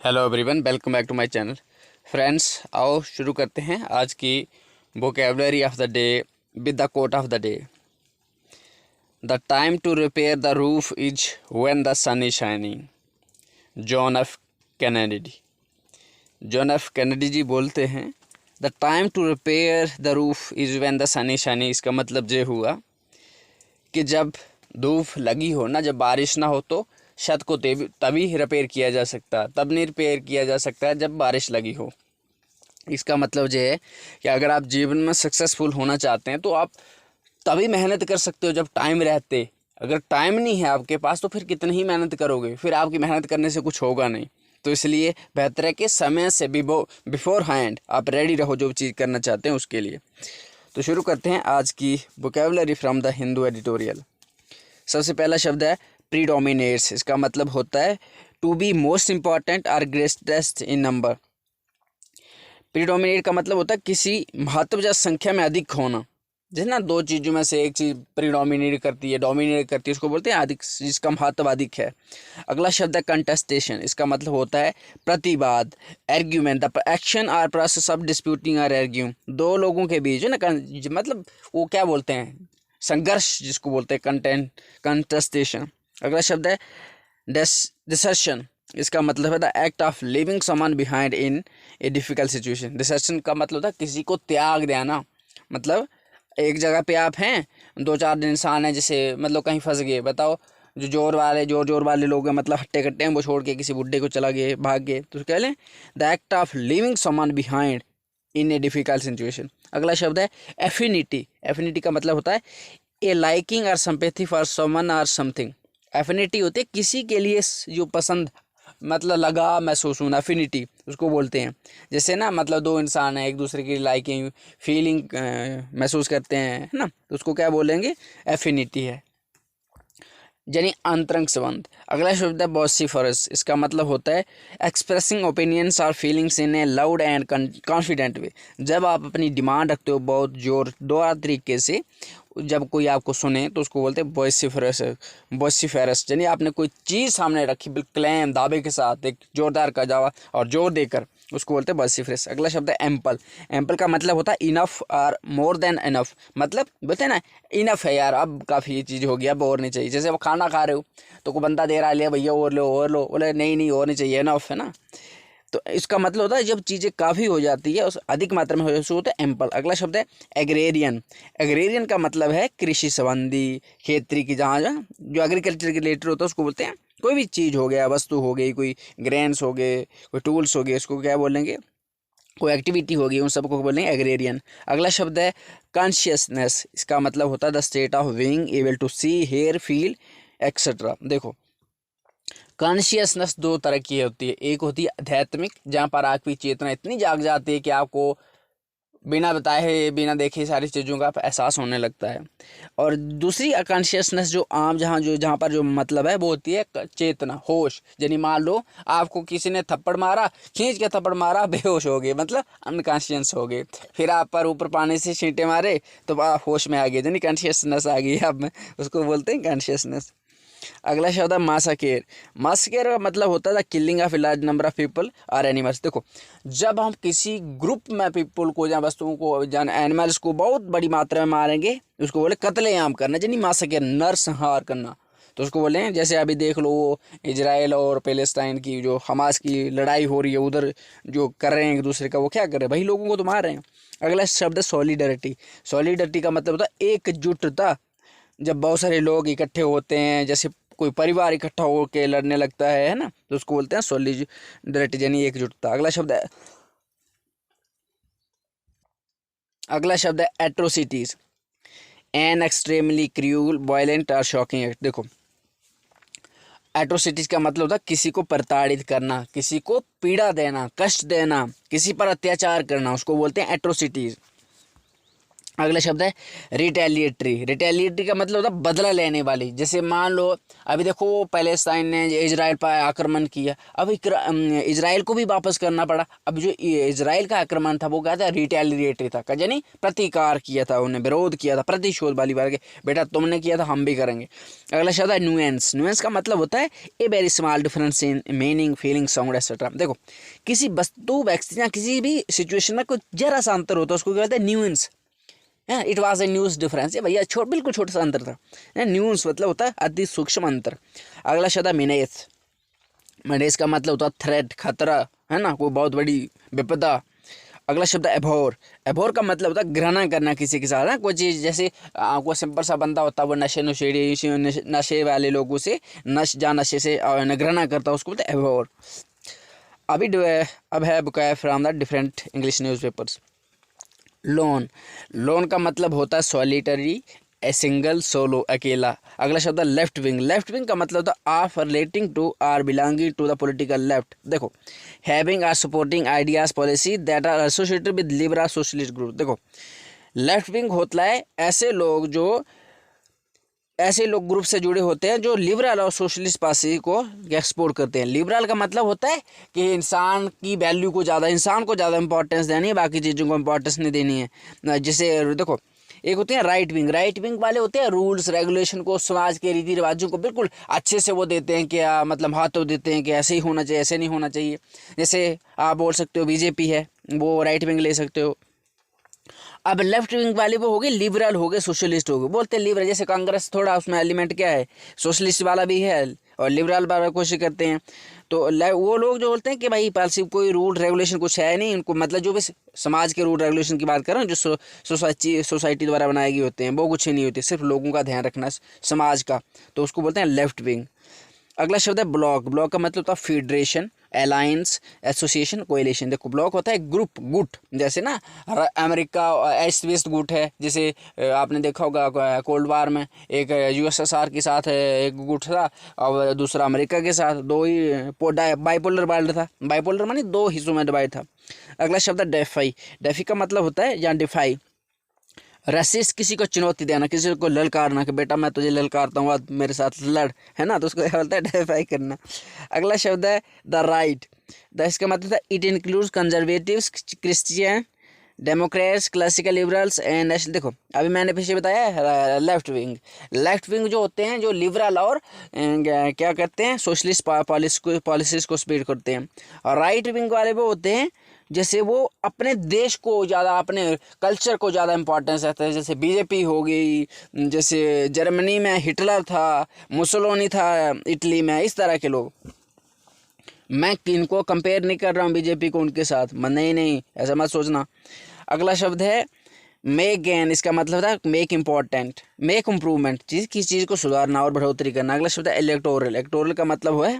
Hello everyone, welcome back to my channel. Friends, आओ शुरू करते हैं आज की vocabulary of the day with the quote of the day. The time to repair the roof is when the sun is shining. John F Kennedy. John F Kennedy ji बोलते हैं the time to repair the roof is when the sun is shining. इसका मतलब ये हुआ कि जब धूप लगी हो ना, जब बारिश ना हो तो छत को तभी रिपेयर किया जा सकता है। तब नहीं रिपेयर किया जा सकता है जब बारिश लगी हो। इसका मतलब ये है कि अगर आप जीवन में सक्सेसफुल होना चाहते हैं तो आप तभी मेहनत कर सकते हो जब टाइम रहते। अगर टाइम नहीं है आपके पास तो फिर कितनी ही मेहनत करोगे, फिर आपकी मेहनत करने से कुछ होगा नहीं। तो इसलिए बेहतर है कि समय से बिफोर हैंड आप रेडी रहो जो चीज़ करना चाहते हैं उसके लिए। तो शुरू करते हैं आज की vocabulary from the Hindu editorial. सबसे पहला शब्द है प्रीडोमिनेट्स। इसका मतलब होता है टू बी मोस्ट इम्पॉर्टेंट और ग्रेटेस्ट इन नंबर। प्रीडोमिनेट का मतलब होता है किसी महत्व या संख्या में अधिक होना। जैसे ना दो चीज़ों में से एक चीज़ प्रीडोमिनेट करती है, डोमिनेट करती है, उसको बोलते हैं अधिक, जिसका महत्व अधिक है। अगला शब्द है कंटेस्टेशन। इसका मतलब होता है प्रतिवाद, एर्ग्यूमेंट, द एक्शन और प्रोसेस ऑफ डिस्प्यूटिंग और एर्ग्यू। दो लोगों के बीच है ना, मतलब वो क्या बोलते हैं, संघर्ष जिसको बोलते हैं कंटेस्टेशन। अगला शब्द है डिसर्शन। इसका मतलब है the act of living someone behind in a difficult situation. Desertion का मतलब होता है किसी को त्याग देना। मतलब एक जगह पे आप हैं, दो चार इंसान हैं, जैसे मतलब कहीं फंस गए, बताओ जो जोर वाले लोग हैं, मतलब हट्टे कट्टे हैं, वो छोड़ के किसी बुड्ढे को चला गए, भाग गए, तो कह लें the act of living someone behind in a difficult situation. अगला शब्द है एफिनिटी। एफिनिटी का मतलब होता है ए लाइकिंग और सिंपैथी फॉर समवन और समथिंग। एफिनिटी होती है किसी के लिए जो पसंद, मतलब लगाव महसूस होना, एफिनिटी उसको बोलते हैं। जैसे ना, मतलब दो इंसान हैं, एक दूसरे की लाइकिंग फीलिंग महसूस करते हैं, है ना, तो उसको क्या बोलेंगे, एफिनिटी है, यानी अंतरंग संबंध। अगला शब्द है वॉसिफरस। इसका मतलब होता है एक्सप्रेसिंग ओपिनियंस और feelings in a loud and confident way. जब आप अपनी डिमांड रखते हो बहुत जोरदार तरीके से, जब कोई आपको सुने तो उसको बोलते हैं वॉसिफरस। वॉसिफरस यानी आपने कोई चीज़ सामने रखी, बिल्कुल क्लेम, दावे के साथ, एक जोरदार का जवाब और जोर देकर, उसको बोलते हैं वॉसिफरस। अगला शब्द है एम्पल। एम्पल का मतलब होता है इनफ और मोर देन इनफ। मतलब बोलते हैं ना, इनफ है यार, अब काफ़ी ये चीज़ हो गया, अब और नहीं चाहिए। जैसे वो खाना खा रहे हो तो कोई बंदा दे रहा है, ले भैया और लो और लो, बोले नहीं नहीं और नहीं चाहिए, इनफ है ना। तो इसका मतलब होता है जब चीज़ें काफ़ी हो जाती है, उस अधिक मात्रा में हो जाती है, होता है एम्पल। अगला शब्द है एग्रेरियन। एग्रेरियन का मतलब है कृषि संबंधी, खेती की, जहाँ जहाँ जो एग्रीकल्चर के रिलेटेड होता है उसको बोलते हैं। कोई भी चीज़ हो गया, वस्तु हो गई, कोई ग्रेन्स हो गए, कोई टूल्स हो गए, उसको क्या बोलेंगे, कोई एक्टिविटी होगी, उन सबको बोलेंगे एग्रेरियन। अगला शब्द है कॉन्शियसनेस। इसका मतलब होता है the state of being able to see, hear, feel etcetera. देखो, कॉन्शियसनेस दो तरह की होती है। एक होती है आध्यात्मिक, जहाँ पर आपकी चेतना इतनी जाग जाती है कि आपको बिना बताए, बिना देखे सारी चीज़ों का एहसास होने लगता है। और दूसरी कॉन्शियसनेस जो आम, जहाँ पर जो मतलब है, वो होती है चेतना, होश। यानी मान लो आपको किसी ने थप्पड़ मारा, खींच के थप्पड़ मारा, बेहोश हो गए, मतलब अनकॉन्शियस हो गए। फिर आप पर ऊपर पानी से छींटे मारे तो आप होश में आ गए, यानी कॉन्शियसनेस आ गई आप में, उसको बोलते हैं कॉन्शियसनेस। अगला शब्द है मासाकेर। मासाकेर का मतलब होता है the killing of a large number of people और एनिमल्स। देखो, जब हम किसी ग्रुप में पीपल को या वस्तुओं को या एनिमल्स को बहुत बड़ी मात्रा में मारेंगे, उसको बोले कत्लेआम करना, यानी मासाकेर, नरसंहार करना। तो उसको बोले हैं, जैसे अभी देख लो वो इजराइल और पैलेस्टाइन की जो हमास की लड़ाई हो रही है, उधर जो कर रहे हैं एक दूसरे का, वो क्या कर रहे हैं भाई, लोगों को तो मार रहे हैं। अगला शब्द है सॉलिडरिटी। सॉलिडरिटी का मतलब होता है एकजुटता। जब बहुत सारे लोग इकट्ठे होते हैं, जैसे कोई परिवार इकट्ठा होकर लड़ने लगता है ना, तो उसको बोलते हैं सॉलिडरिटी, यानी एकजुटता। अगला शब्द है atrocities. An extremely cruel, violent और शॉकिंग एक्ट। देखो, एट्रोसिटीज का मतलब होता है किसी को प्रताड़ित करना, किसी को पीड़ा देना, कष्ट देना, किसी पर अत्याचार करना, उसको बोलते हैं एट्रोसिटीज। अगला शब्द है रिटेलिएटरी। रिटेलिएटरी का मतलब होता है बदला लेने वाली। जैसे मान लो अभी देखो पैलेस्टाइन ने इजराइल पर आक्रमण किया, अब इजराइल को भी वापस करना पड़ा। अब जो इजराइल का आक्रमण था वो क्या था, रिटेलिएटरी था, यानी प्रतिकार किया था, उन्हें विरोध किया था, प्रतिशोध वाली बात, बेटा तुमने किया था हम भी करेंगे। अगला शब्द है न्यूएंस। न्यूएंस का मतलब होता है a very small difference in meaning, feeling, sound etcetera. देखो किसी वस्तु, व्यक्ति या किसी भी सिचुएशन में कुछ जरा सा अंतर होता है उसको क्या कहते हैं, nuance. It was a news difference, भैया बिल्कुल छोटा सा अंतर था। न्यूज मतलब होता है अति सूक्ष्म अंतर। अगला शब्द है मिनेस। मिनेस का मतलब होता है थ्रेट, खतरा, है ना, कोई बहुत बड़ी विपदा। अगला शब्द है एभोर। एभोर का मतलब होता है घृणा करना किसी के साथ, है कोई चीज़। जैसे कोई सिंपल सा बंदा होता है वो नशे वाले लोगों से नशे से घृणा करता है, उसको बोलते हैं एभोर। अब है book from the different English newspapers. Loan. Loan का मतलब होता है सॉलिटरी, ए सिंगल, सोलो, अकेला। अगला शब्द है लेफ्ट विंग। लेफ्ट विंग का मतलब होता है of relating to or belonging to the political left. देखो having or supporting ideas policy that are associated with liberal socialist group. देखो लेफ्ट विंग होता है ऐसे लोग ग्रुप से जुड़े होते हैं जो लिबरल और सोशलिस्ट पॉलिसी को एक्सपोर्ट करते हैं। लिबरल का मतलब होता है कि इंसान की वैल्यू को ज़्यादा, इंसान को ज़्यादा इंपॉर्टेंस देनी है, बाकी चीज़ों को इंपॉर्टेंस नहीं देनी है। जैसे देखो एक होते हैं राइट विंग। राइट विंग वाले होते हैं रूल्स रेगुलेशन को, समाज के रीति रिवाजों को बिल्कुल अच्छे से वो देते हैं, क्या मतलब हाथों देते हैं कि ऐसे ही होना चाहिए, ऐसे नहीं होना चाहिए। जैसे आप बोल सकते हो बीजेपी है, वो राइट विंग ले सकते हो। अब लेफ्ट विंग वाले वो हो गए लिबरल, हो गए सोशलिस्ट, हो गए, बोलते हैं लिबरल। जैसे कांग्रेस थोड़ा उसमें एलिमेंट क्या है, सोशलिस्ट वाला भी है और लिबरल वाला कोशिश करते हैं। तो वो लोग जो बोलते हैं कि भाई पॉलिसी कोई रूल रेगुलेशन कुछ है नहीं, उनको मतलब जो भी समाज के रूल रेगुलेशन की बात कर रहा हूँ, जो सोसाइटी द्वारा बनाए गए होते हैं वो कुछ नहीं होती, सिर्फ लोगों का ध्यान रखना समाज का, तो उसको बोलते हैं लेफ्ट विंग। अगला शब्द है ब्लॉक। ब्लॉक का मतलब होता है फेडरेशन, अलायंस, एसोसिएशन, कोएलिशन। देखो ब्लॉक होता है ग्रुप, गुट। जैसे ना अमेरिका ईस्ट वेस्ट गुट है, जैसे आपने देखा होगा कोल्ड वार में एक यूएसएसआर के साथ एक गुट था और दूसरा अमेरिका के साथ, दो ही बाइपोलर वर्ल्ड था। बाइपोलर मानी दो हिस्सों में डिवाइड था। अगला शब्द है डेफाई। डेफी का मतलब होता है या डिफाई, रसिस्ट, किसी को चुनौती देना, किसी को ललकारना कि बेटा मैं तुझे ललकारता हूँ, आज मेरे साथ लड़, है ना, तो उसको क्या बोलता है, डेफाई करना। अगला शब्द है द राइट। इसका मतलब था it includes conservatives, Christian, Democrats, classical liberals and national. देखो अभी मैंने पीछे बताया है लेफ्ट विंग। लेफ्ट विंग जो होते हैं जो लिबरल और क्या करते हैं, सोशलिस्ट पॉलिसीज को स्प्रेड करते हैं। और राइट विंग वाले वो होते हैं जैसे वो अपने देश को ज़्यादा, अपने कल्चर को ज़्यादा इंपॉर्टेंस रहता है। जैसे बीजेपी हो गई, जैसे जर्मनी में हिटलर था, मुसोलिनी था इटली में, इस तरह के लोग। मैं इनको कंपेयर नहीं कर रहा हूँ बीजेपी को उनके साथ, नहीं ऐसा मत सोचना। अगला शब्द है मेक गेन। इसका मतलब था मेक इम्पोर्टेंट, मेक इम्प्रूवमेंट, किसी चीज़ को सुधारना और बढ़ोतरी करना। अगला शब्द है इलेक्टोरल। इलेक्टोरल का मतलब है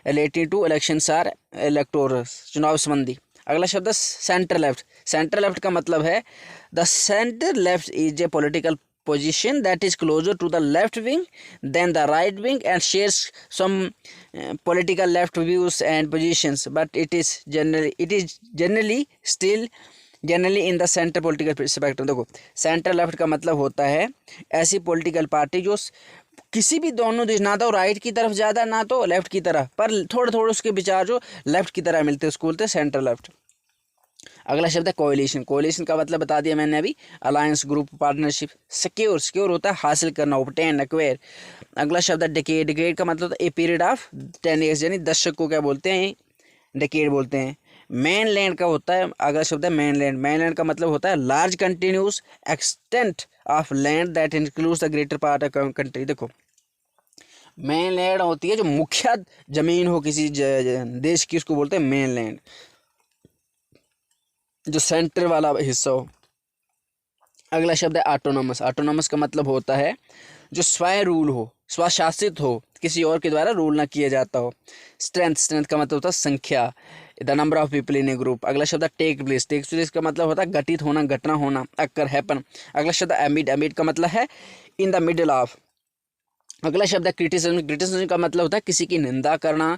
related to elections or electoral, चुनाव संबंधी। अगला शब्द है सेंटर लेफ्ट। सेंटर लेफ्ट का मतलब है the centre left is a political position that is closer to the left wing than the right wing and shares some political left views and positions, but it is generally still generally in the center political spectrum। देखो centre left का मतलब होता है ऐसी political party जो किसी भी दोनों देश, ना तो राइट की तरफ ज़्यादा ना तो लेफ्ट की तरफ, पर थोड़े थोड़े उसके विचार जो लेफ्ट की तरह मिलते हैं, उसको बोलते हैं सेंटर लेफ्ट। अगला शब्द है कोएलिशन। कोएलिशन का मतलब बता दिया मैंने अभी, alliance, group, partnership. Secure, secure होता है हासिल करना, ऑब्टेन, एक्वायर। अगला शब्द है डिकेड। डिकेड का मतलब ए पीरियड ऑफ 10 ईयर्स, यानी दशक को क्या बोलते हैं, डिकेड बोलते हैं। मेन लैंड का होता है, अगला शब्द है मेन लैंड। मेन लैंड का मतलब होता है large continuous extent of land that includes the greater part of country. देखो मेन लैंड होती है जो मुख्य जमीन हो किसी देश की, उसको बोलते हैं मेन लैंड, जो सेंटर वाला हिस्सा हो। अगला शब्द है ऑटोनोमस। ऑटोनोमस का मतलब होता है जो स्वयं रूल हो, स्वशासित हो, किसी और के द्वारा रूल ना किया जाता हो। स्ट्रेंथ। स्ट्रेंथ का मतलब होता है संख्या, the number of people in A group. अगला शब्द है टेक प्लेस। टेक प्लेस का मतलब होता है घटित होना, घटना होना, अक्कर, हैपन। अगला शब्द है एमिड। एमिड का मतलब है इन द मिडल ऑफ। अगला शब्द है क्रिटिसिज्म। क्रिटिसिज्म का मतलब होता है किसी की निंदा करना,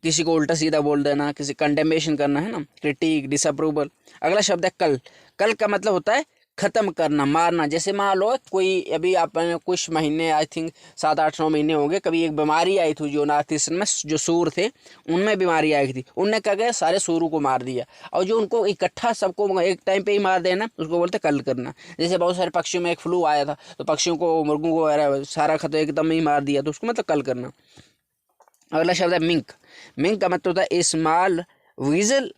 किसी को उल्टा सीधा बोल देना, किसी कंडेमेशन करना, है ना, क्रिटिक, डिसअप्रूवल। अगला शब्द है कल। कल का मतलब होता है ख़त्म करना, मारना। जैसे मान लो कोई अभी आपने कुछ महीने, आई थिंक 7-8-9 महीने हो गए, कभी एक बीमारी आई थी जो नॉर्थ ईस्ट में, जो सूर थे उनमें बीमारी आई थी, उनने क्या किया, सारे सूरों को मार दिया। और जो उनको इकट्ठा सबको एक टाइम पे ही मार देना, उसको बोलते कल करना। जैसे बहुत सारे पक्षियों में एक फ्लू आया था, तो पक्षियों को, मुर्गों को वगैरह सारा खत्म एकदम ही मार दिया, तो उसको मतलब कल करना। अगला शब्द है मिंक। मिंक का मतलब होता है small weasel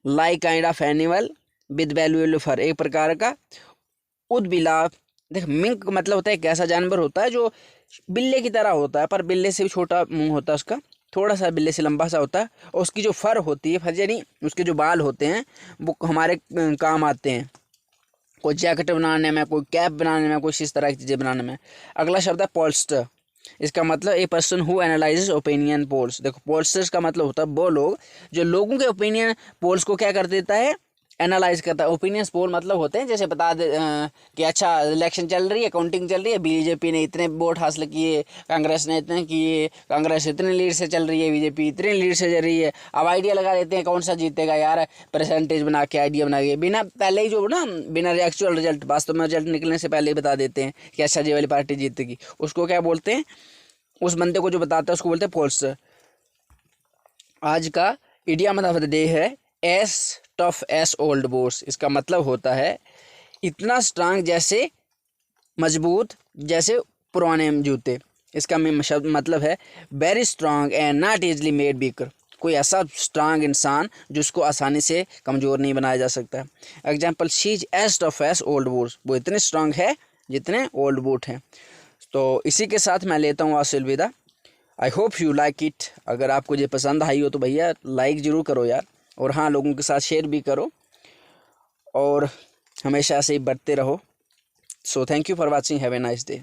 like kind of animal with valuable fur, एक प्रकार का उदबिलाव। देख, मिंक मतलब होता है एक ऐसा जानवर होता है जो बिल्ले की तरह होता है, पर बिल्ले से भी छोटा मुंह होता है उसका, थोड़ा सा बिल्ले से लंबा सा होता है। और उसकी जो फर होती है, फर यानी उसके जो बाल होते हैं, वो हमारे काम आते हैं, कोई जैकेट बनाने में, कोई कैप बनाने में, कोई इस तरह की चीज़ें बनाने में। अगला शब्द है पोल्स्टर। इसका मतलब a person who analyses opinion polls. देखो, पोल्स्टर्स का मतलब होता है वो लोग जो लोगों के ओपिनियन पोल्स को क्या कर देता है, एनालाइज करता है। ओपिनियंस पोल मतलब होते हैं जैसे बता दे कि अच्छा इलेक्शन चल रही है, काउंटिंग चल रही है, बीजेपी ने इतने वोट हासिल किए, कांग्रेस ने इतने किए, कांग्रेस इतने लीड से चल रही है, बीजेपी इतने लीड से चल रही है। अब आइडिया लगा देते हैं कौन सा जीतेगा यार, परसेंटेज बना के, आइडिया बना के, बिना पहले ही जो ना, बिना एक्चुअल रिजल्ट, वास्तव में रिजल्ट निकलने से पहले ही बता देते हैं कि अच्छा ये वाली पार्टी जीतेगी। उसको क्या बोलते हैं, उस बंदे को जो बताता है उसको बोलते हैं पोल्स्टर। आज का इडियम ऑफ द डे है as tough as old boots. इसका मतलब होता है इतना स्ट्रांग जैसे मजबूत जैसे पुराने जूते। इसका मतलब है very strong and not easily made weaker. कोई ऐसा स्ट्रांग इंसान जिसको आसानी से कमज़ोर नहीं बनाया जा सकता। Example, she is as tough as old boots. वो इतने स्ट्रांग है जितने ओल्ड बूट हैं। तो इसी के साथ मैं लेता हूँ आपसे अलविदा। I hope you like it. अगर आपको ये पसंद आई हो तो भैया लाइक ज़रूर करो यार, और हाँ, लोगों के साथ शेयर भी करो, और हमेशा ऐसे ही बढ़ते रहो। So thank you for watching, have a nice day.